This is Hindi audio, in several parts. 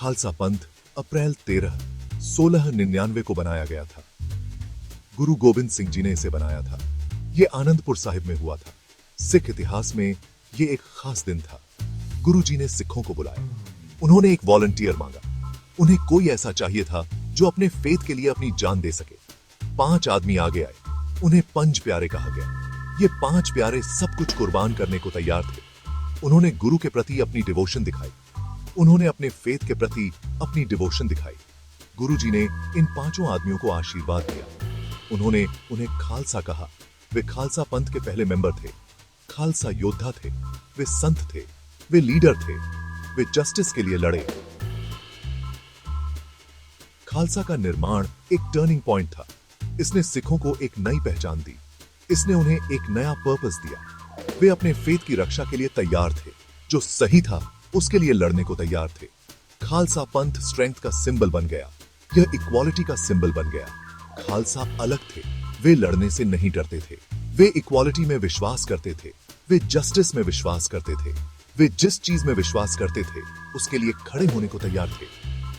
खालसा पंथ अप्रैल 13, 1699 को बनाया गया था। गुरु गोबिंद सिंह जी ने इसे बनाया था। यह आनंदपुर साहिब में हुआ था। सिख इतिहास में यह एक खास दिन था। गुरु जी ने सिखों को बुलाया। उन्होंने एक वॉलंटियर मांगा। उन्हें कोई ऐसा चाहिए था जो अपने फेथ के लिए अपनी जान दे सके। 5 आदमी आगे आए। उन्हें पंज प्यारे कहा गया। ये 5 प्यारे सब कुछ कुर्बान करने को तैयार थे। उन्होंने गुरु के प्रति अपनी डिवोशन दिखाई। उन्होंने अपने फेथ के प्रति अपनी डिवोशन दिखाई। गुरु जी ने इन 5 आदमियों को आशीर्वाद दिया। उन्होंने उन्हें खालसा कहा। वे खालसा पंथ के पहले मेंबर थे। खालसा योद्धा थे। वे संत थे। वे लीडर थे। वे जस्टिस के लिए लड़े। खालसा का निर्माण एक टर्निंग पॉइंट था। इसने सिखों को एक नई पहचान दी। इसने उन्हें एक नया पर्पस दिया। वे अपने फेथ की रक्षा के लिए तैयार थे। जो सही था उसके लिए लड़ने को तैयार थे। खालसा पंथ स्ट्रेंथ का सिंबल बन गया। यह इक्वालिटी का सिंबल बन गया। खालसा अलग थे। वे लड़ने से नहीं डरते थे। वे इक्वालिटी में विश्वास करते थे। वे जस्टिस में विश्वास करते थे। वे जिस चीज में विश्वास करते थे उसके लिए खड़े होने को तैयार थे।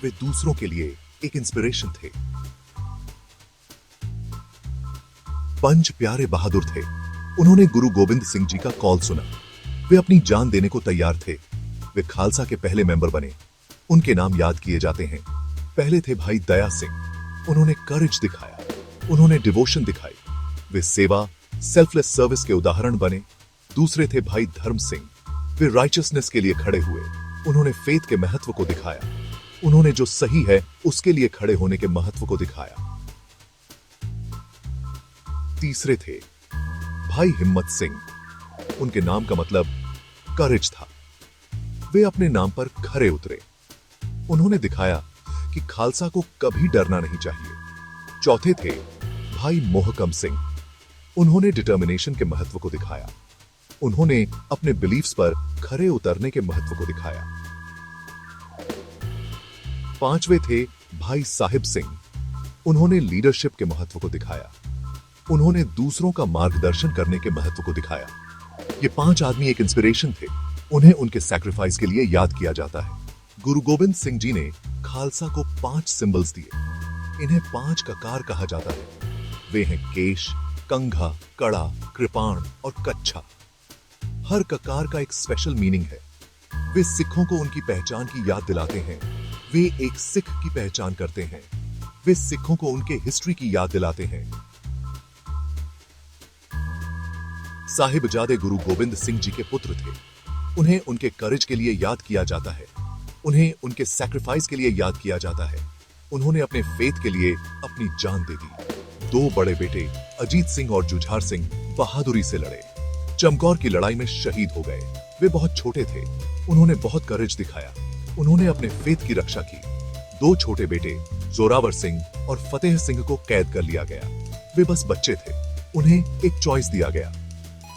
वे दूसरों के लिए एक इंस्पिरेशन थे। पंच प्यारे बहादुर थे। उन्होंने गुरु गोबिंद सिंह जी का कॉल सुना। वे अपनी जान देने को तैयार थे। वे खालसा के पहले मेंबर बने। उनके नाम याद किए जाते हैं। पहले थे भाई दया सिंह। उन्होंने करेज दिखाया। उन्होंने डिवोशन दिखाई। वे सेवा, सेल्फलेस सर्विस के उदाहरण बने। दूसरे थे भाई धर्म सिंह। वे राइचसनेस के लिए खड़े हुए। उन्होंने फेथ के महत्व को दिखाया। उन्होंने जो सही है उसके लिए खड़े होने के महत्व को दिखाया। तीसरे थे भाई हिम्मत सिंह। उनके नाम का मतलब करेज था। वे अपने नाम पर खरे उतरे। उन्होंने दिखाया कि खालसा को कभी डरना नहीं चाहिए। चौथे थे भाई मोहकम सिंह। उन्होंने डिटर्मिनेशन के महत्व को दिखाया। उन्होंने अपने बिलीफ्स पर खरे उतरने के महत्व को दिखाया। पांचवे थे भाई साहिब सिंह। उन्होंने लीडरशिप के महत्व को दिखाया। उन्होंने दूसरों का मार्गदर्शन करने के महत्व को दिखाया। ये 5 आदमी एक इंस्पिरेशन थे। उन्हें उनके सैक्रिफाइस के लिए याद किया जाता है। गुरु गोबिंद सिंह जी ने खालसा को 5 सिंबल्स दिए। इन्हें 5 ककार कहा जाता है। वे हैं केश, कंघा, कड़ा, कृपाण और कच्छा। हर ककार का एक स्पेशल मीनिंग है। वे सिखों को उनकी पहचान की याद दिलाते हैं। वे एक सिख की पहचान करते हैं। वे सिखों को उनके हिस्ट्री की याद दिलाते हैं। साहिबजादे गुरु गोबिंद सिंह जी के पुत्र थे। उन्हें उनके करेज के लिए याद किया जाता है। उन्हें उनके सैक्रिफाइस के लिए याद किया जाता है। उन्होंने अपने फेथ के लिए अपनी जान दे दी। 2 बड़े बेटे अजीत सिंह और जुझार सिंह बहादुरी से लड़े। चमकौर की लड़ाई में शहीद हो गए। वे बहुत छोटे थे। उन्होंने बहुत करेज दिखाया। उन्होंने अपने फेथ की रक्षा की। 2 छोटे बेटे जोरावर सिंह और फतेह सिंह को कैद कर लिया गया। वे बस बच्चे थे। उन्हें एक चॉइस दिया गया।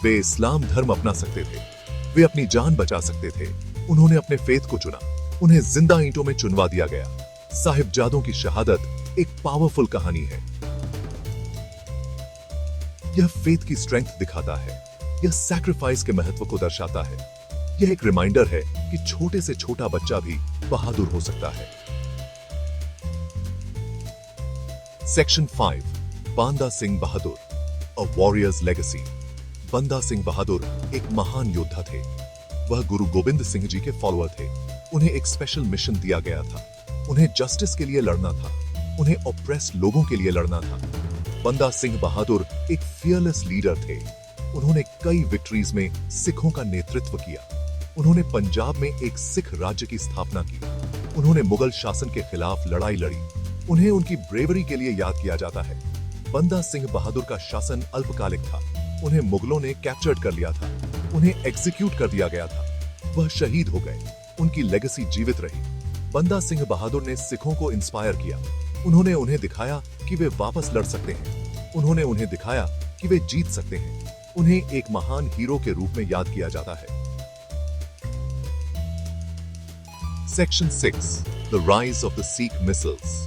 वे इस्लाम धर्म अपना सकते थे। वे अपनी जान बचा सकते थे। उन्होंने अपने फेथ को चुना। उन्हें जिंदा ईंटों में चुनवा दिया गया। साहिबजादों की शहादत एक पावरफुल कहानी है। यह फेथ की स्ट्रेंथ दिखाता है। यह सैक्रिफाइस के महत्व को दर्शाता है। यह एक रिमाइंडर है कि छोटे से छोटा बच्चा भी बहादुर हो सकता है। सेक्शन 5 बांदा सिंह बहादुर, अ वॉरियर्स लेगेसी। बंदा सिंह बहादुर एक महान योद्धा थे। वह गुरु गोबिंद सिंह जी के फॉलोअर थे। उन्हें एक स्पेशल मिशन दिया गया था। उन्हें जस्टिस के लिए लड़ना था। उन्हें ऑप्रेस्ड लोगों के लिए लड़ना था। बंदा सिंह बहादुर एक फियरलेस लीडर थे। उन्होंने कई विक्ट्रीज में सिखों का नेतृत्व किया। उन्होंने पंजाब में एक सिख राज्य की स्थापना की। उन्होंने मुगल शासन के खिलाफ लड़ाई लड़ी। उन्हें उनकी ब्रेवरी के लिए याद किया जाता है। बंदा सिंह बहादुर का शासन अल्पकालिक था। उन्हें मुगलों ने कैप्चर्ड कर लिया था। उन्हें एग्जीक्यूट कर दिया गया था। वह शहीद हो गए। उनकी लेगेसी जीवित रही। बंदा सिंह बहादुर ने सिखों को इंस्पायर किया। उन्होंने उन्हें दिखाया कि वे वापस लड़ सकते हैं। उन्होंने उन्हें दिखाया कि वे जीत सकते हैं। उन्हें एक महान हीरो के रूप में याद किया जाता है। Section 6 the rise of the Sikh micelles.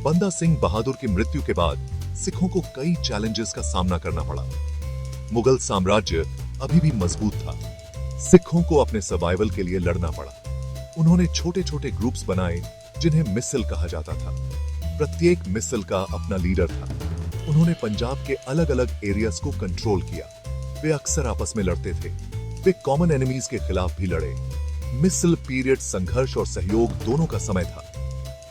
बंदा सिंह बहादुर की मृत्यु के बाद सिखों को कई चैलेंजेस का सामना करना पड़ा। मुगल साम्राज्य अभी भी मजबूत था। सिखों को अपने सर्वाइवल के लिए लड़ना पड़ा। उन्होंने छोटे छोटे ग्रुप्स बनाए जिन्हें मिसल कहा जाता था। प्रत्येक मिसल का अपना लीडर था। उन्होंने पंजाब के अलग अलग एरियाज को कंट्रोल किया। वे अक्सर आपस में लड़ते थे। वे कॉमन एनिमीज के खिलाफ भी लड़े। मिसल पीरियड संघर्ष और सहयोग दोनों का समय था।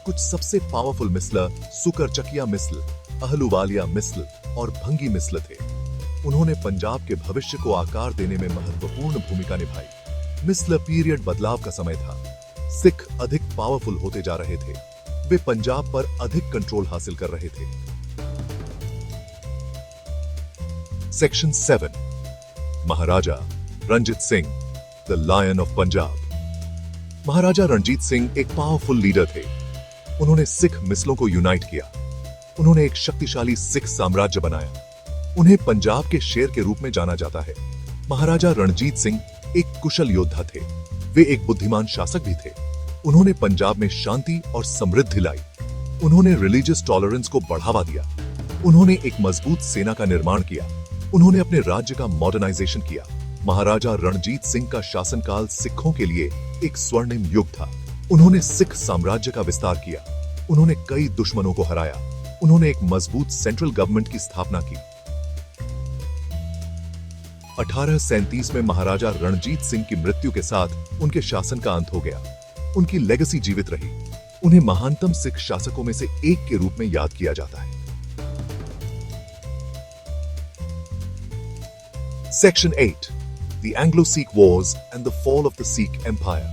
कुछ सबसे पावरफुल मिसलर सुकरचकिया मिसल, अहलुवालिया मिसल और भंगी मिसल थे। उन्होंने पंजाब के भविष्य को आकार देने में महत्वपूर्ण भूमिका निभाई। मिसल पीरियड बदलाव का समय था। सिख अधिक पावरफुल होते जा रहे थे। वे पंजाब पर अधिक कंट्रोल हासिल कर रहे थे। Section 7, Maharaja Ranjit Singh, the lion of Punjab. Maharaja Ranjit Singh एक पावरफुल लीडर थे। उन्होंने सिख मिसलों को यूनाइट किया। उन्होंने एक शक्तिशाली सिख साम्राज्य बनाया। उन्हें पंजाब के शेर के रूप में जाना जाता है। महाराजा रणजीत सिंह एक कुशल योद्धा थे। वे एक बुद्धिमान शासक भी थे। उन्होंने पंजाब में शांति और समृद्धि लाई। उन्होंने रिलीजियस टॉलरेंस को बढ़ावा दिया। उन्होंने एक मजबूत सेना का निर्माण किया। उन्होंने अपने राज्य का मॉडर्नाइजेशन किया। महाराजा रणजीत सिंह का शासनकाल सिखों के लिए एक स्वर्णिम युग था। उन्होंने सिख साम्राज्य का विस्तार किया। उन्होंने कई दुश्मनों को हराया। उन्होंने एक मजबूत सेंट्रल गवर्नमेंट की स्थापना की। 1837 में महाराजा रणजीत सिंह की मृत्यु के साथ उनके शासन का अंत हो गया। उनकी लेगेसी जीवित रही। उन्हें महानतम सिख शासकों में से एक के रूप में याद किया जाता है। Section 8, The Anglo-Sikh Wars and the Fall of the Sikh Empire।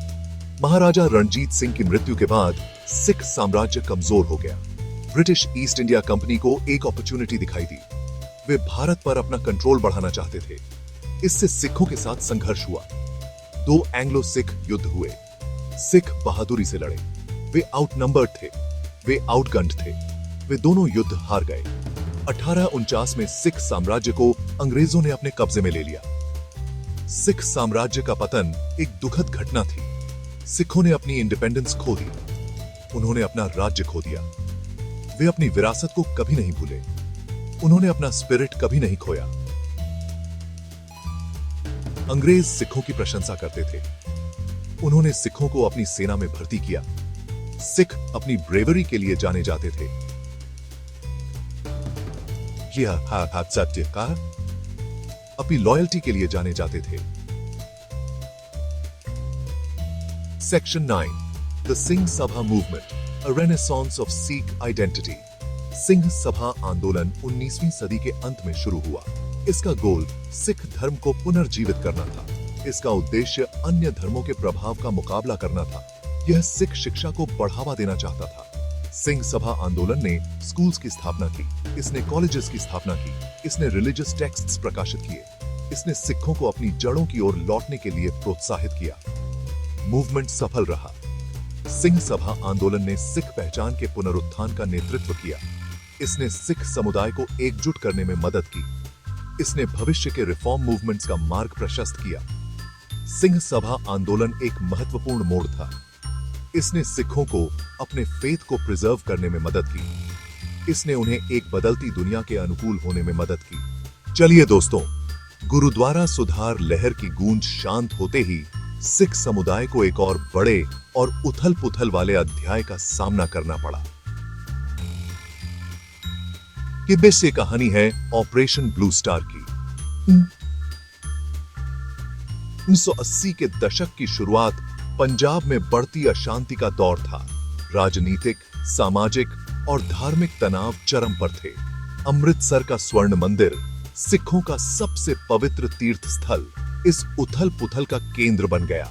महाराजा रणजीत सिंह की मृत्यु के बाद सिख साम्राज्य कमजोर हो गया। ब्रिटिश ईस्ट इंडिया कंपनी को एक अपॉर्चुनिटी दिखाई दी। वे भारत पर अपना कंट्रोल बढ़ाना चाहते थे। इससे सिखों के साथ संघर्ष हुआ। 2 एंग्लो सिख युद्ध हुए। सिख बहादुरी से लड़े। वे आउटनंबर्ड थे। वे आउटगन्ड थे। वे दोनों युद्ध हार गए। 1849 में सिख साम्राज्य को अंग्रेजों ने अपने कब्जे में ले लिया। सिख साम्राज्य का पतन एक दुखद घटना थी। सिखों ने अपनी इंडिपेंडेंस खो दी। उन्होंने अपना राज्य खो दिया। वे अपनी विरासत को कभी नहीं भूले। उन्होंने अपना स्पिरिट कभी नहीं खोया। अंग्रेज सिखों की प्रशंसा करते थे। उन्होंने सिखों को अपनी सेना में भर्ती किया। सिख अपनी ब्रेवरी के लिए जाने जाते थे। अपनी लॉयल्टी के लिए जाने जाते थे। Section 9, the Singh Sabha movement, a renaissance of Sikh identity. Singh Sabha आंदोलन 19वीं सदी के अंत में शुरू हुआ। इसका गोल सिख धर्म को पुनर्जीवित करना था। इसका उद्देश्य अन्य धर्मों के प्रभाव का मुकाबला करना था। यह सिख शिक्षा को बढ़ावा देना चाहता था। सिंह सभा आंदोलन ने स्कूल्स की स्थापना की। इसने कॉलेजेस की स्थापना की। इसने रिलीजियस टेक्स्ट्स प्रकाशित किए। इसने सिखों को अपनी जड़ों की ओर लौटने के लिए प्रोत्साहित किया। मूवमेंट सफल रहा। सिंह सभा आंदोलन ने सिख पहचान के पुनरुत्थान का नेतृत्व किया। इसने सिख समुदाय को एकजुट करने में मदद की। इसने भविष्य के रिफॉर्म मूवमेंट्स का मार्ग प्रशस्त किया। सिंह सभा आंदोलन एक महत्वपूर्ण मोड़ था। इसने सिखों को अपने फेथ को प्रिजर्व करने में मदद की। इसने उन्हें एक बदलती दुनिया के अनुकूल होने में मदद की। चलिए दोस्तों, गुरुद्वारा सुधार लहर की गूंज शांत होते ही सिख समुदाय को एक और बड़े और उथल पुथल वाले अध्याय का सामना करना पड़ा। ये बेस कहानी है ऑपरेशन ब्लू स्टार की। 1980 के दशक की शुरुआत पंजाब में बढ़ती अशांति का दौर था। राजनीतिक, सामाजिक और धार्मिक तनाव चरम पर थे। अमृतसर का स्वर्ण मंदिर, सिखों का सबसे पवित्र तीर्थ स्थल, इस उथल पुथल का केंद्र बन गया।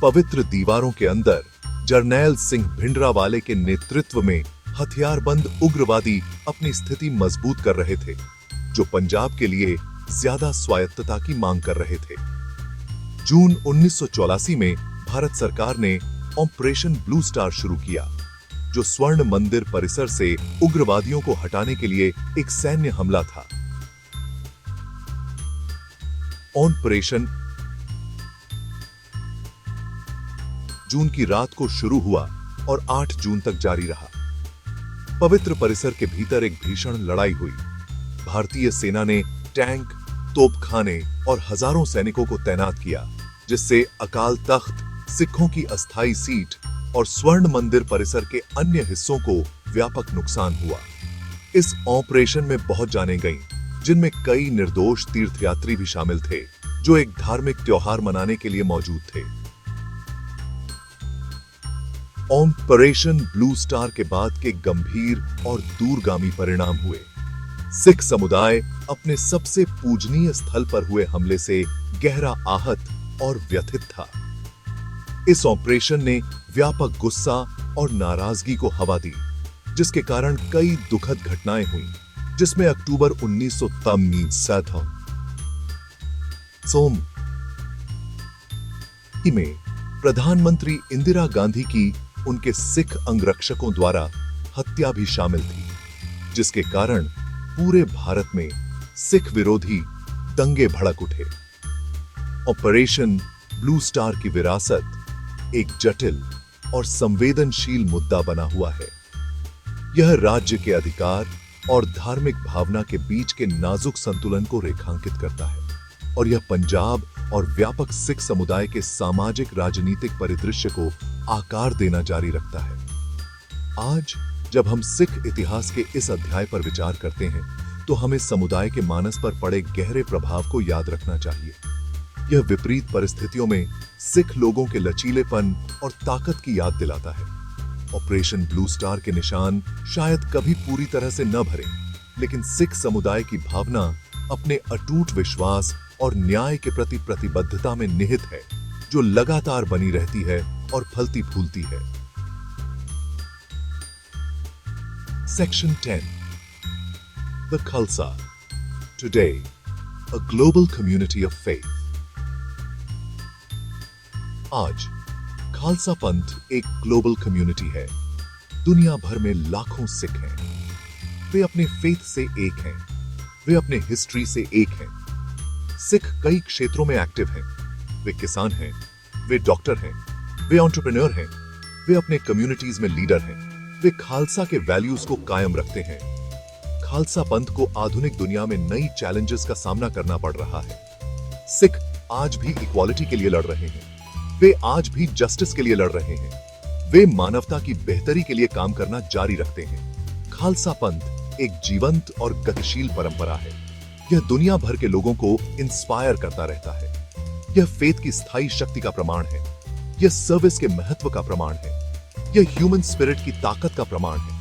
पवित्र दीवारों के अंदर जरनैल सिंह भिंडरावाले के नेतृत्व में हथियारबंद उग्रवादी अपनी स्थिति मजबूत कर रहे थे, जो पंजाब के लिए ज्यादा स्वायत्तता की मांग कर रहे थे। जून 1984 में भारत सरकार ने ऑपरेशन ब्लू स्टार शुरू किया, जो स्वर्ण मंदिर परिसर से उग्रवादियों को हटाने के लिए एक सैन्य हमला था। ऑपरेशन जून की रात को शुरू हुआ और 8 जून तक जारी रहा। पवित्र परिसर के भीतर एक भीषण लड़ाई हुई। भारतीय सेना ने टैंक, तोपखाने और हजारों सैनिकों को तैनात किया, जिससे अकाल तख्त, सिखों की अस्थायी सीट और स्वर्ण मंदिर परिसर के अन्य हिस्सों को व्यापक नुकसान हुआ। इस ऑपरेशन में बहुत जानें गईं, जिनमें कई निर्दोष तीर्थयात्री भी शामिल थे जो एक धार्मिक त्योहार मनाने के लिए मौजूद थे। ऑपरेशन ब्लू स्टार के बाद के गंभीर और दूरगामी परिणाम हुए। सिख समुदाय अपने सबसे पूजनीय स्थल पर हुए हमले से गहरा आहत और व्यथित था। इस ऑपरेशन ने व्यापक गुस्सा और नाराजगी को हवा दी, जिसके कारण कई दुखद घटनाएं हुई, जिसमें अक्टूबर 1993 में प्रधानमंत्री इंदिरा गांधी की उनके सिख अंगरक्षकों द्वारा हत्या भी शामिल थी, जिसके कारण पूरे भारत में सिख विरोधी दंगे भड़क उठे। ऑपरेशन ब्लू स्टार की विरासत एक जटिल और संवेदनशील मुद्दा बना हुआ है। यह राज्य के अधिकार और धार्मिक भावना के बीच के नाजुक संतुलन को रेखांकित करता है, और यह पंजाब और व्यापक सिख समुदाय के सामाजिक राजनीतिक परिदृश्य को आकार देना जारी रखता है। आज जब हम सिख इतिहास के इस अध्याय पर विचार करते हैं, तो हमें समुदाय के मानस पर पड़े गहरे प्रभाव को याद रखना चाहिए। यह विपरीत परिस्थितियों में सिख लोगों के लचीलेपन और ताकत की याद दिलाता है। ऑपरेशन ब्लू स्टार के निशान शायद कभी पूरी तरह से न भरे, लेकिन सिख समुदाय की भावना अपने अटूट विश्वास और न्याय के प्रति प्रतिबद्धता में निहित है, जो लगातार बनी रहती है और फलती फूलती है। Section 10 The Khalsa Today, a global community of faith। आज खालसा पंथ एक ग्लोबल कम्युनिटी है। दुनिया भर में लाखों सिख हैं। वे अपने फेथ से एक हैं। वे अपने हिस्ट्री से एक हैं। सिख कई क्षेत्रों में एक्टिव हैं। वे किसान हैं, वे डॉक्टर हैं, वे एंटरप्रेन्योर हैं, वे अपने कम्युनिटीज में लीडर हैं। वे खालसा के वैल्यूज को कायम रखते हैं। खालसा पंथ को आधुनिक दुनिया में नई चैलेंजेस का सामना करना पड़ रहा है। सिख आज भी इक्वालिटी के लिए लड़ रहे हैं। वे आज भी जस्टिस के लिए लड़ रहे हैं। वे मानवता की बेहतरी के लिए काम करना जारी रखते हैं। खालसा पंथ एक जीवंत और गतिशील परंपरा है। यह दुनिया भर के लोगों को इंस्पायर करता रहता है। यह फेथ की स्थायी शक्ति का प्रमाण है। यह सर्विस के महत्व का प्रमाण है। यह ह्यूमन स्पिरिट की ताकत का प्रमाण है।